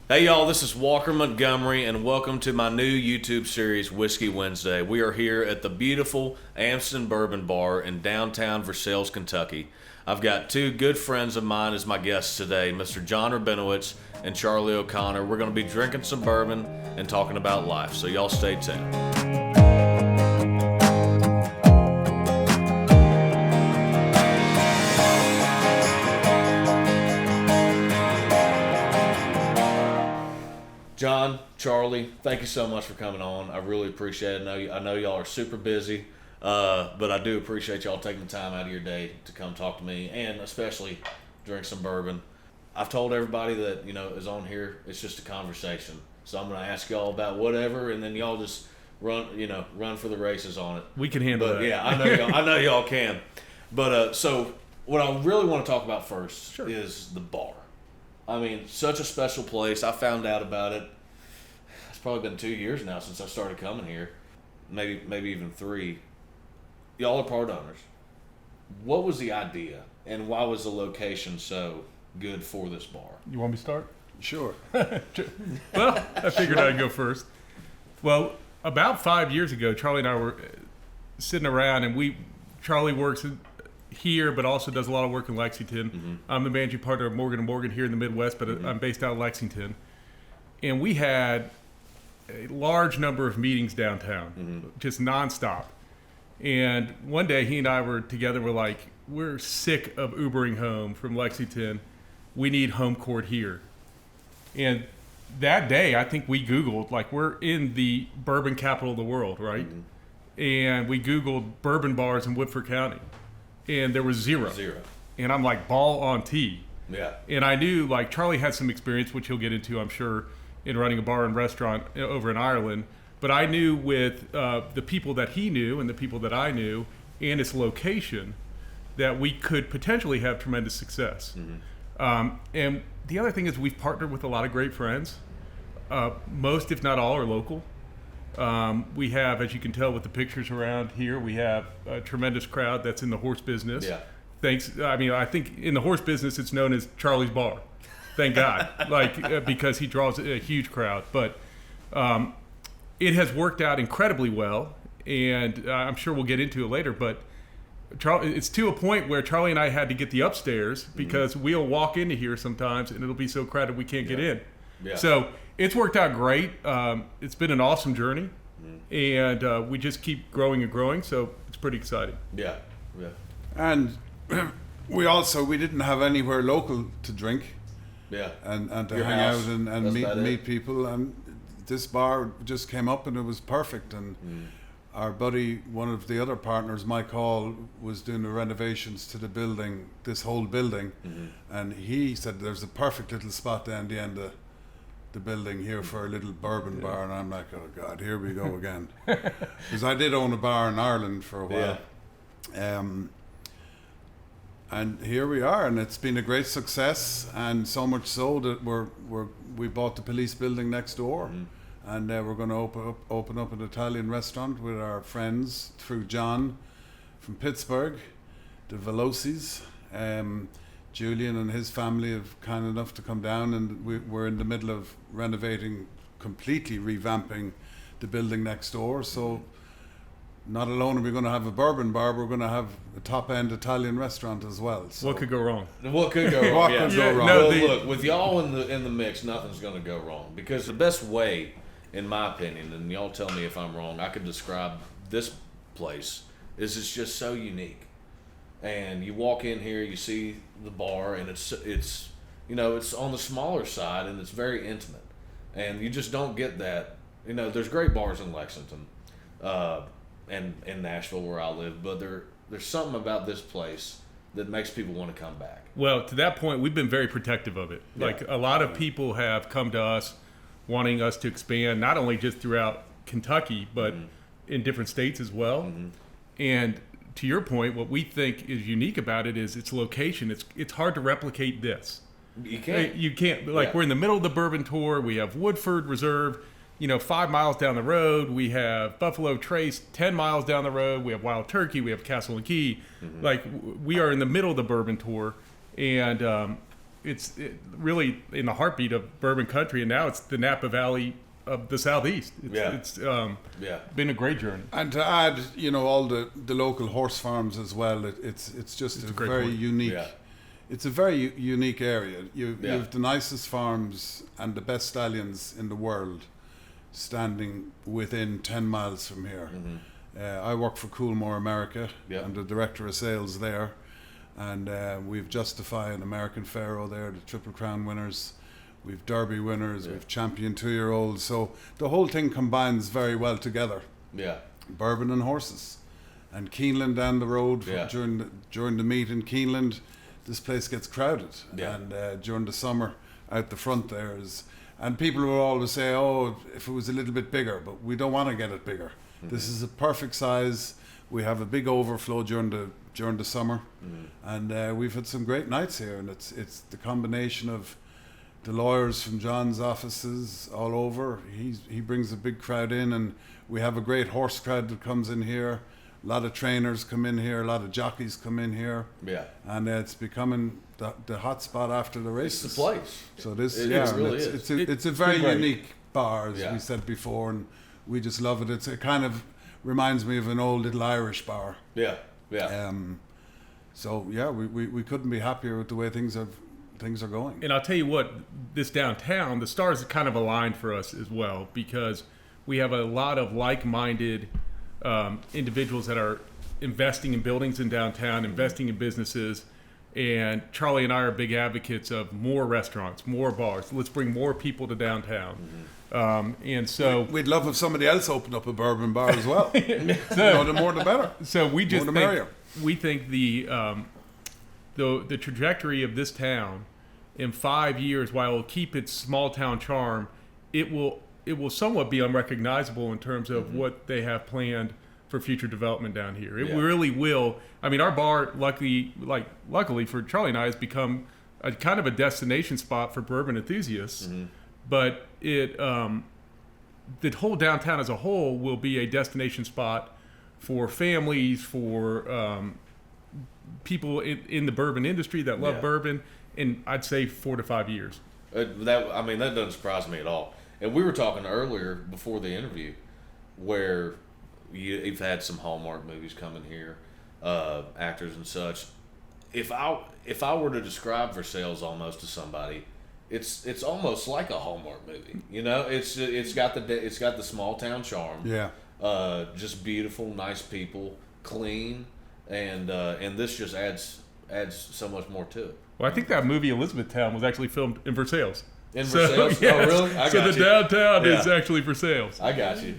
Hey y'all, this is Walker Montgomery and welcome to my new YouTube series, Whiskey Wednesday. We are here at the beautiful Amston Bourbon Bar in downtown Versailles, Kentucky. I've got two good friends of mine as my guests today, Mr. Jon Rabinowitz and Charlie O'Connor. We're going to be drinking some bourbon and talking about life, so y'all stay tuned. Jon, Charlie, thank you so much for coming on. I really appreciate it. I know y'all are super busy, but I do appreciate y'all taking the time out of your day to come talk to me and especially drink some bourbon. I've told everybody that, is on here, it's just a conversation. So I'm going to ask y'all about whatever, and then y'all just run for the races on it. We can handle that. Yeah, I know y'all can. But so what I really want to talk about first is the bar. I mean, such a special place. I found out about it. It's probably been 2 years now since I started coming here. Maybe even 3. Y'all are part owners. What was the idea, and why was the location so good for this bar? You want me to start? Sure. Well, I figured I'd go first. Well, about 5 years ago, Charlie and I were sitting around, and Charlie works here, but also does a lot of work in Lexington. Mm-hmm. I'm the managing partner of Morgan & Morgan here in the Midwest, but I'm based out of Lexington. And we had a large number of meetings downtown, just nonstop. And one day he and I were together, we're like, we're sick of Ubering home from Lexington. We need home court here. And that day, I think we Googled, we're in the bourbon capital of the world, right? Mm-hmm. And we Googled bourbon bars in Woodford County. And there was zero. And I'm like, ball on tee. Yeah. And I knew, Charlie had some experience, which he'll get into, I'm sure, in running a bar and restaurant over in Ireland. But I knew with the people that he knew and the people that I knew and its location that we could potentially have tremendous success. Mm-hmm. And the other thing is we've partnered with a lot of great friends. Most, if not all, are local. We have, as you can tell with the pictures around here, we have a tremendous crowd that's in the horse business. Yeah. I think in the horse business, it's known as Charlie's Bar. Thank God, because he draws a huge crowd. But it has worked out incredibly well, and I'm sure we'll get into it later. But it's to a point where Charlie and I had to get the upstairs because we'll walk into here sometimes, and it'll be so crowded we can't get in. Yeah. So it's worked out great. It's been an awesome journey, and we just keep growing and growing. So it's pretty exciting. Yeah. And we didn't have anywhere local to drink. Yeah. And to Your hang house, out and meet people. And this bar just came up and it was perfect. And our buddy, one of the other partners, Mike Hall, was doing the renovations to the building, this whole building. Mm-hmm. And he said there's a perfect little spot down the end of the building here for a little bourbon bar. And I'm like, oh God, here we go again. Because I did own a bar in Ireland for a while. Yeah. And here we are, and it's been a great success, and so much so that we bought the police building next door, and we're going to open up an Italian restaurant with our friends through John from Pittsburgh, the Veloci's. Julian and his family have kind enough to come down, and we're in the middle of completely revamping the building next door. So not alone are we going to have a bourbon bar, we're going to have a top-end Italian restaurant as well. So What could go wrong? What could go wrong? What could go wrong? No, look, with y'all in the mix, nothing's going to go wrong. Because the best way, in my opinion, and y'all tell me if I'm wrong, I could describe this place is it's just so unique. And you walk in here, you see the bar, and it's on the smaller side, and it's very intimate. And you just don't get that. There's great bars in Lexington. And in Nashville where I live, but there's something about this place that makes people want to come back. Well, to that point, we've been very protective of it. Yeah. A lot of people have come to us wanting us to expand, not only just throughout Kentucky, but in different states as well. Mm-hmm. And to your point, what we think is unique about it is its location. It's hard to replicate this. You can't. You can't. We're in the middle of the bourbon tour. We have Woodford Reserve, 5 miles down the road. We have Buffalo Trace 10 miles down the road. We have Wild Turkey. We have Castle and Key. Mm-hmm. We are in the middle of the bourbon tour. And it's really in the heartbeat of bourbon country, and now it's the Napa Valley of the Southeast. It's been a great journey. And to add, all the local horse farms as well. It's just a very unique. Yeah. It's a very unique area. You have the nicest farms and the best stallions in the world, standing within 10 miles from here. I work for Coolmore America. I'm the director of sales there, and we've Justify and American Pharaoh there, the Triple Crown winners. We've Derby winners, we've champion 2-year-olds. So the whole thing combines very well together. Yeah. Bourbon and horses. And Keeneland down the road during the meet in Keeneland, this place gets crowded. Yeah. And during the summer, out the front there is... And people will always say, oh, if it was a little bit bigger, but we don't want to get it bigger. This is a perfect size. We have a big overflow during the summer. And we've had some great nights here. And it's the combination of the lawyers from John's offices all over. He brings a big crowd in, and we have a great horse crowd that comes in here. A lot of trainers come in here, a lot of jockeys come in here. Yeah. And it's becoming the hot spot after the races. It's the place. So this, it really is. It's a very unique bar, as we said before, and we just love it. It kind of reminds me of an old little Irish bar. Yeah, yeah. So yeah, we couldn't be happier with the way things are going. And I'll tell you what, this downtown, the stars are kind of aligned for us as well, because we have a lot of like-minded individuals that are investing in buildings in downtown, investing in businesses, and Charlie and I are big advocates of more restaurants, more bars. Let's bring more people to downtown. And so we'd love if somebody else opened up a bourbon bar as well. The more the better. So we just think the trajectory of this town in 5 years, while it'll keep its small town charm, it will somewhat be unrecognizable in terms of what they have planned for future development down here. It really will. I mean, our bar, luckily for Charlie and I, has become a kind of a destination spot for bourbon enthusiasts. But the whole downtown as a whole will be a destination spot for families, for people in the bourbon industry that love bourbon, in I'd say 4 to 5 years. That doesn't surprise me at all. And we were talking earlier before the interview where you've had some Hallmark movies coming here, actors and such. If I were to describe Versailles almost to somebody, it's almost like a Hallmark movie. It's got the small town charm. Yeah. Just beautiful, nice people, clean, and this just adds so much more to it. Well, I think that movie Elizabethtown was actually filmed in Versailles. In Versailles? Yes. Oh, really? I got you. The downtown is actually Versailles. I got you.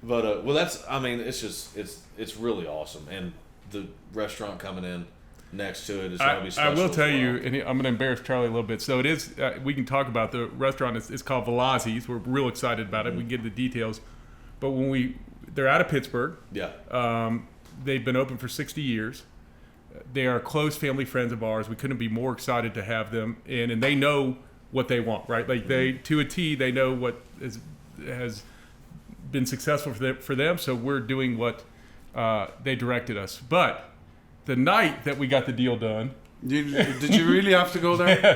But it's really awesome, and the restaurant coming in next to it is going to be special. I will tell you, and I'm going to embarrass Charlie a little bit. So it is. We can talk about the restaurant. It's called Velazzi's. We're real excited about it. We can get the details. But they're out of Pittsburgh. Yeah. They've been open for 60 years. They are close family friends of ours. We couldn't be more excited to have them in, and they know what they want, right? Like they, to a T, they know what has been successful for them. So we're doing what they directed us. But the night that we got the deal done, did you really have to go there?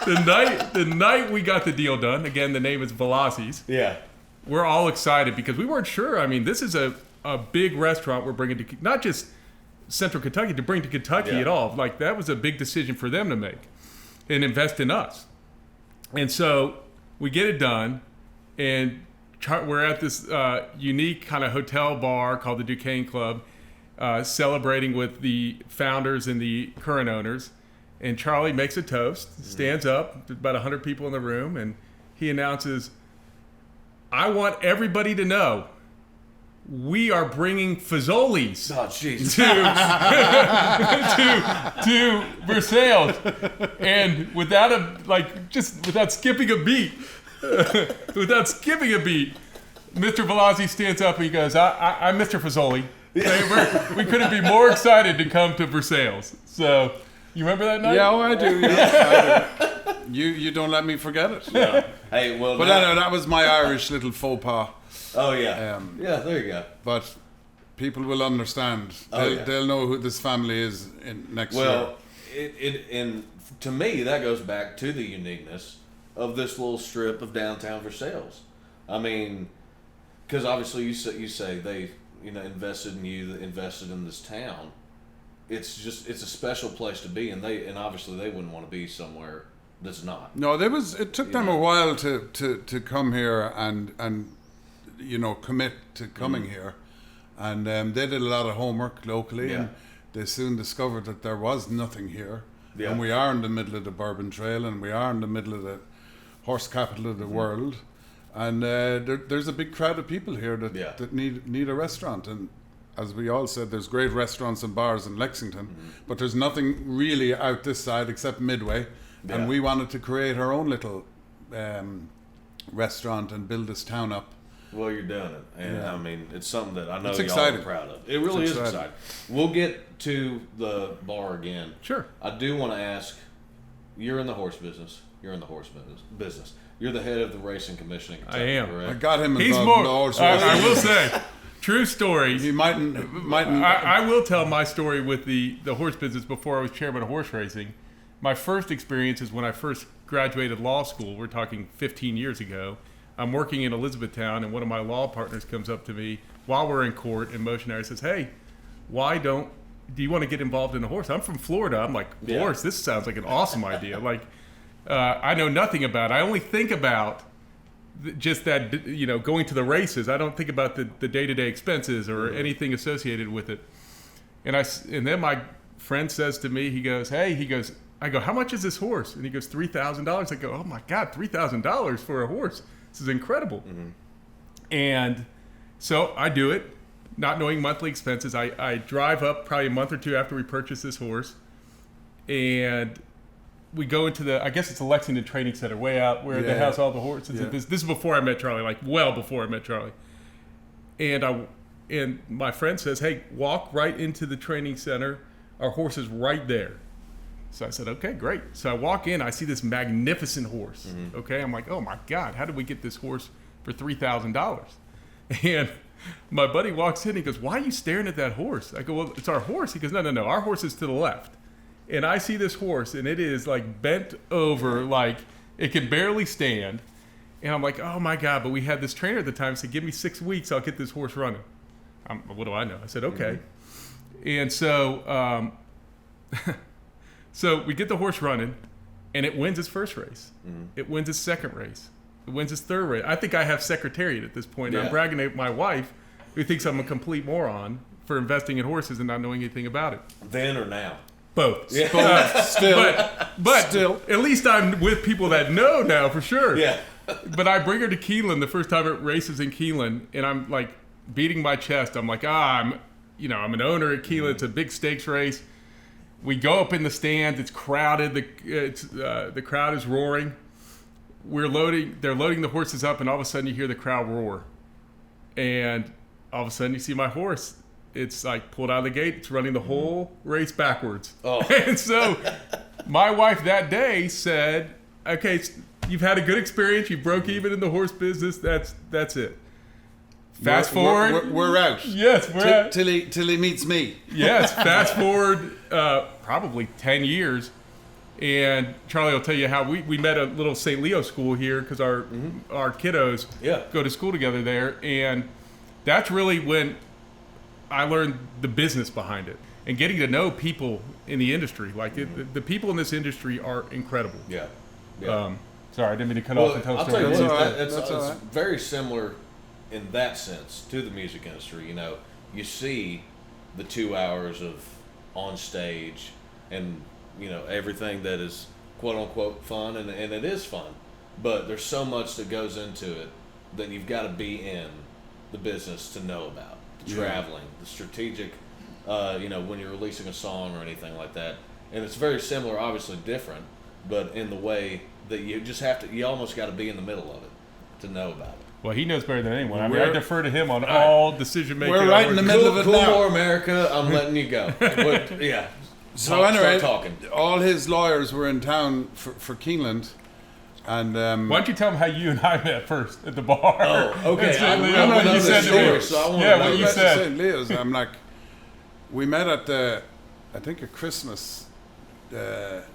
The night we got the deal done. Again, the name is Velazzi's. Yeah. We're all excited because we weren't sure. I mean, this is a big restaurant we're bringing to not just Central Kentucky, to bring to Kentucky at all. Like, that was a big decision for them to make and invest in us. And so we get it done, and we're at this unique kind of hotel bar called the Duquesne Club, celebrating with the founders and the current owners. And Charlie makes a toast, stands up, there's about 100 people in the room, and he announces, "I want everybody to know we are bringing Fazoli's to Versailles," and without skipping a beat, Mr. Velazzi stands up and he goes, "I'm Mr. Fazoli. We couldn't be more excited to come to Versailles." So, you remember that night? Yeah, I do. Yeah, I do. You don't let me forget it. Yeah. Hey, well, but that was my Irish little faux pas. Oh yeah, there you go. But people will understand. They'll know who this family is next year. Well, and to me, that goes back to the uniqueness of this little strip of downtown Versailles. I mean, because obviously you say they invested in you, invested in this town. It's a special place to be, and obviously they wouldn't want to be somewhere that's not. No, it took them a while to come here and commit to coming here, and they did a lot of homework locally, and they soon discovered that there was nothing here, and we are in the middle of the Bourbon Trail, and we are in the middle of the horse capital of the world, and there's a big crowd of people here that need a restaurant. And as we all said, there's great restaurants and bars in Lexington, but there's nothing really out this side except Midway. And we wanted to create our own little restaurant and build this town up. Well, you're doing it. And I mean, it's something that I know y'all are proud of. It really is exciting. We'll get to the bar again. Sure. I do want to ask, you're in the horse business. You're in the horse business. You're the head of the racing commission in Kentucky, I am. correct? I got him involved He's in more. the horse racing. I will say, true story. He mightn't. I will tell my story with the horse business before I was chairman of horse racing. My first experience is when I first graduated law school. We're talking 15 years ago. I'm working in Elizabethtown, and one of my law partners comes up to me while we're in court in Motion Area, says, "Hey, do you want to get involved in a horse?" I'm from Florida. I'm like, horse? This sounds like an awesome idea. Like, I know nothing about it. I only think about just that, going to the races. I don't think about the day-to-day expenses or anything associated with it. And then my friend says to me, I go, "How much is this horse?" And he goes, $3,000. I go, "Oh my God, $3,000 for a horse. This is incredible." And so I do it, not knowing monthly expenses. I drive up probably a month or two after we purchase this horse, and we go into I guess it's the Lexington Training Center, way out where they house all the horses. Yeah. This is before I met Charlie, like well before I met Charlie. And my friend says, "Hey, walk right into the training center. Our horse is right there." So I said, "Okay, great." So I walk in, I see this magnificent horse. Okay, I'm like, "Oh my God, how did we get this horse for $3,000? And my buddy walks in, he goes, "Why are you staring at that horse?" I go, "Well, it's our horse." He goes, No, our horse is to the left." And I see this horse, and it is like bent over, like it can barely stand. And I'm like, "Oh my God!" But we had this trainer at the time said, "Give me 6 weeks, I'll get this horse running." What do I know? I said, "Okay." And so. So we get the horse running, and it wins its first race. It wins its second race. It wins its third race. I think I have secretariat at this point. I'm bragging to my wife, who thinks I'm a complete moron for investing in horses and not knowing anything about it. Then or now? Both. Yeah. Still, at least I'm with people that know now for sure. Yeah. But I bring her to Keeneland the first time it races in Keeneland, and I'm like beating my chest. I'm like, I'm an owner at Keeneland. It's a big stakes race. We go up in the stands. It's crowded. The crowd is roaring. They're loading the horses up, and all of a sudden you hear the crowd roar. And all of a sudden you see my horse. It's like pulled out of the gate. It's running the whole race backwards. Oh. And so my wife that day said, "Okay, you've had a good experience. You broke even in the horse business. That's it. Fast forward. We're out. Yes, we're out. Till he meets me. Yes, fast forward probably 10 years. And Charlie will tell you how we met a little St. Leo school here because our kiddos go to school together there. And that's really when I learned the business behind it and getting to know people in the industry. Like the people in this industry are incredible. Yeah. Sorry, I didn't mean to cut off and tell I'll story. tell you That's it's all right. very similar in that sense to the music industry. You see the 2 hours of on stage and everything that is quote unquote fun, and it is fun, but there's so much that goes into it that you've got to be in the business to know about the traveling, the strategic, when you're releasing a song or anything like that. And it's very similar, obviously different, but in the way that you almost got to be in the middle of it to know about it. Well, he knows better than anyone. I mean, I defer to him on all decision making. We're right in the middle of it now. Coolmore America, I'm letting you go. But yeah. So anyway, start talking. All his lawyers were in town for Keeneland, and why don't you tell him how you and I met first at the bar? Oh, okay. I know what you said to me. So I want to know what you said. St. Leo's. I'm like, we met at I think at Christmas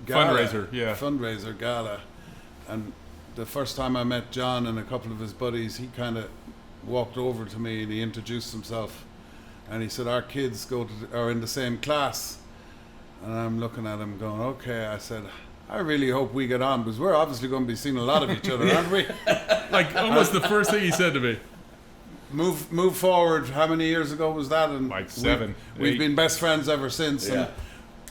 fundraiser gala, and the first time I met John and a couple of his buddies, he kind of walked over to me and he introduced himself, and he said, our kids are in the same class, and I'm looking at him going, okay. I said, I really hope we get on, because we're obviously going to be seeing a lot of each other, aren't we? Like almost the first thing he said to me. Move forward. How many years ago was that? And like 7. We've been best friends ever since. Yeah. And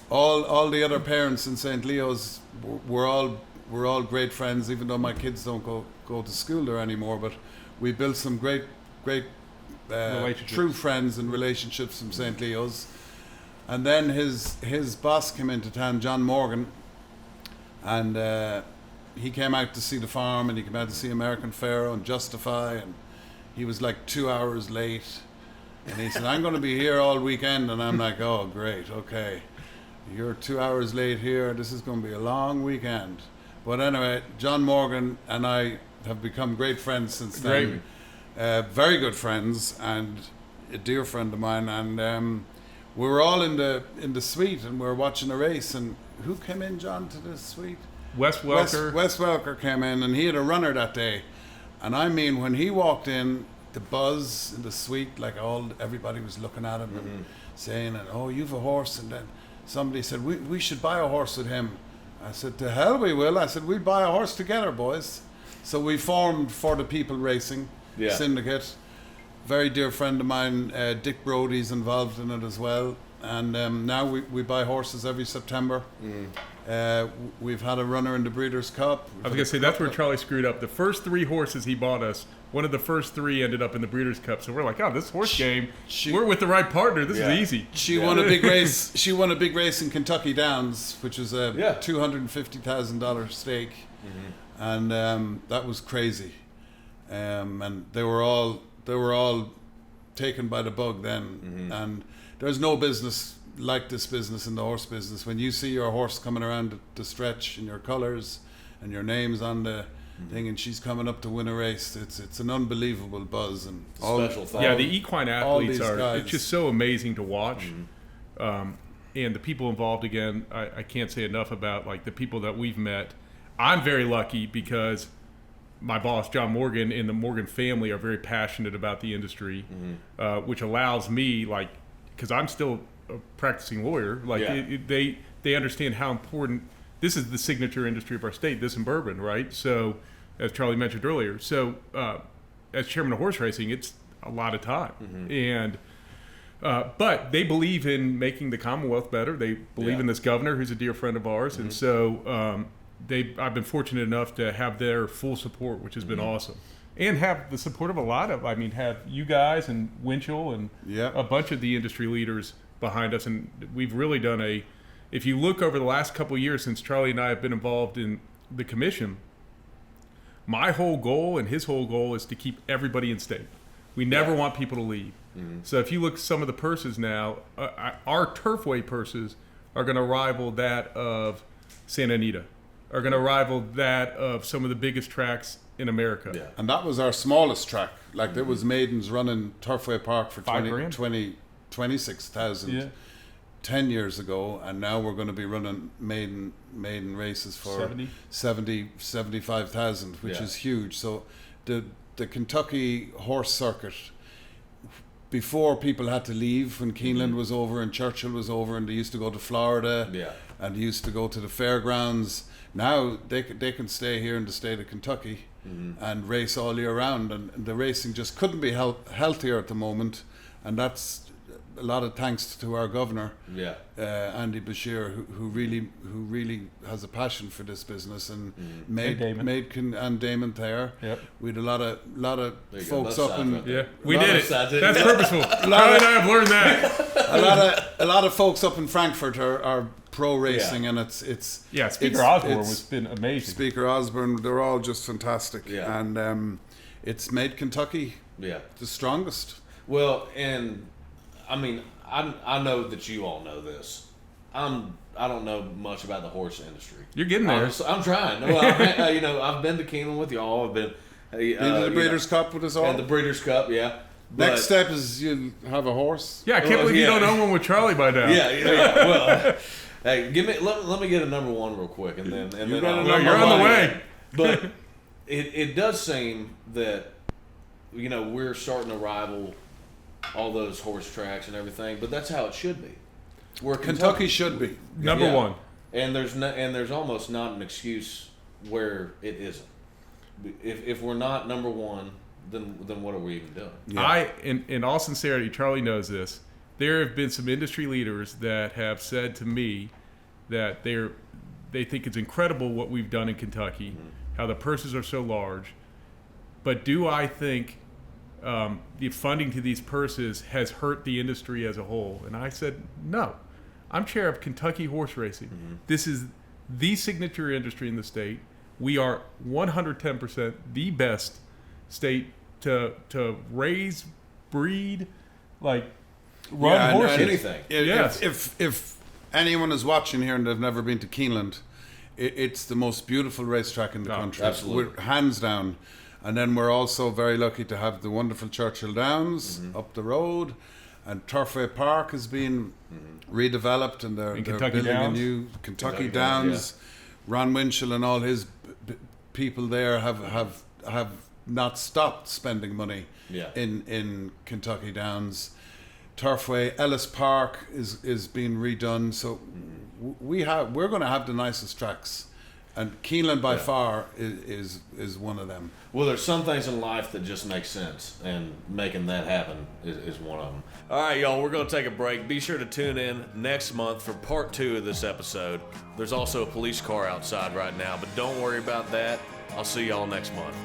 all the other parents in St. Leo's, we're all great friends. Even though my kids don't go to school there anymore, but we built some great true friends and relationships from St. Leo's. And then his boss came into town, John Morgan. And he came out to see the farm, and he came out to see American Pharoah and Justify, and he was like 2 hours late. And he said, I'm going to be here all weekend. And I'm like, oh, great, okay. You're 2 hours late here. This is going to be a long weekend. But anyway, John Morgan and I have become great friends since then. Very good friends, and a dear friend of mine. And we were all in the suite, and we were watching a race, and who came in, John, to the suite? Wes Welker. Wes Welker came in, and he had a runner that day. And I mean, when he walked in, the buzz in the suite, like everybody was looking at him and saying, oh, you've a horse. And then somebody said, we should buy a horse with him. I said, to hell we will. I said, we'll buy a horse together, boys. So we formed For the People Racing Syndicate. Very dear friend of mine, Dick Brody's involved in it as well. And now we buy horses every September. We've had a runner in the Breeders' Cup. I was going to say, that's where Charlie screwed up. The first 3 horses he bought us, one of the first 3 ended up in the Breeders' Cup. So we're like, oh, this horse game, we're with the right partner. This is easy. She won a big race. She won a big race in Kentucky Downs, which was a $250,000 stake. And that was crazy. And they were all taken by the bug then. And there's no business like this business in the horse business. When you see your horse coming around the stretch in your colours and your name's on the thing, and she's coming up to win a race, it's an unbelievable buzz. And special thing. Yeah, the equine athletes it's just so amazing to watch. And the people involved, again, I can't say enough about like the people that we've met. I'm very lucky because my boss, John Morgan, and the Morgan family are very passionate about the industry, which allows me, like, because I'm still a practicing lawyer, like they understand how important this is, the signature industry of our state, this and bourbon, right? So, as Charlie mentioned earlier, as chairman of horse racing, it's a lot of time, and but they believe in making the Commonwealth better. They believe in this governor, who's a dear friend of ours, and so I've been fortunate enough to have their full support, which has been awesome. And have the support of have you guys and Winchell and a bunch of the industry leaders behind us. And we've really done if you look over the last couple of years since Charlie and I have been involved in the commission, my whole goal and his whole goal is to keep everybody in state. We never want people to leave. So if you look at some of the purses now, our Turfway purses are going to rival that of Santa Anita, are going to rival that of some of the biggest tracks in America. Yeah. And that was our smallest track. Like there was maidens running Turfway Park for 26,000 10 years ago, and now we're going to be running maiden races for 75,000, which is huge. So the Kentucky horse circuit, before people had to leave, when Keeneland was over and Churchill was over, and they used to go to Florida and they used to go to the fairgrounds, now they can stay here in the state of Kentucky and race all year round, and the racing just couldn't be healthier at the moment, and that's a lot of thanks to our governor, Andy Bashir, who really has a passion for this business, and and Damon Thayer. We had a lot of folks up in. We did it. That's purposeful. Charlie and I have learned that. a lot of folks up in Frankfurt are pro racing, and it's Speaker Osborne has been amazing. Speaker Osborne, they're all just fantastic, and it's made Kentucky the strongest. Well, and I mean, I know that you all know this. I don't know much about the horse industry. You're getting there. I'm trying. Well, I've been to Keeneland with y'all. I've been to the Breeders' Cup with us all. And the Breeders' Cup, Next step is you have a horse. Yeah, I can't believe you don't own one with Charlie by now. Well, Hey, let me get a number one real quick, and then you're on the way. But it does seem that we're starting to rival all those horse tracks and everything, but that's how it should be. Where Kentucky should be number one, and there's almost not an excuse where it isn't. If we're not number one, then what are we even doing? Yeah. In all sincerity, Charlie knows this. There have been some industry leaders that have said to me that they think it's incredible what we've done in Kentucky, how the purses are so large. But do I think the funding to these purses has hurt the industry as a whole? And I said, no. I'm chair of Kentucky horse racing. This is the signature industry in the state. We are 110% the best state to raise, breed, run horses. Anything. If anyone is watching here and they've never been to Keeneland, it's the most beautiful racetrack in the country. Absolutely. We're hands down. And then we're also very lucky to have the wonderful Churchill Downs up the road. And Turfway Park has been redeveloped, and they're building a new Kentucky Downs. Yeah. Ron Winchell and all his people there have not stopped spending money in Kentucky Downs. Turfway, Ellis Park is being redone, so we're going to have the nicest tracks, and Keeneland by far is one of them. Well, there's some things in life that just make sense, and making that happen is one of them. All right, y'all, we're going to take a break. Be sure to tune in next month for part 2 of this episode. There's also a police car outside right now, but don't worry about that. I'll see y'all next month.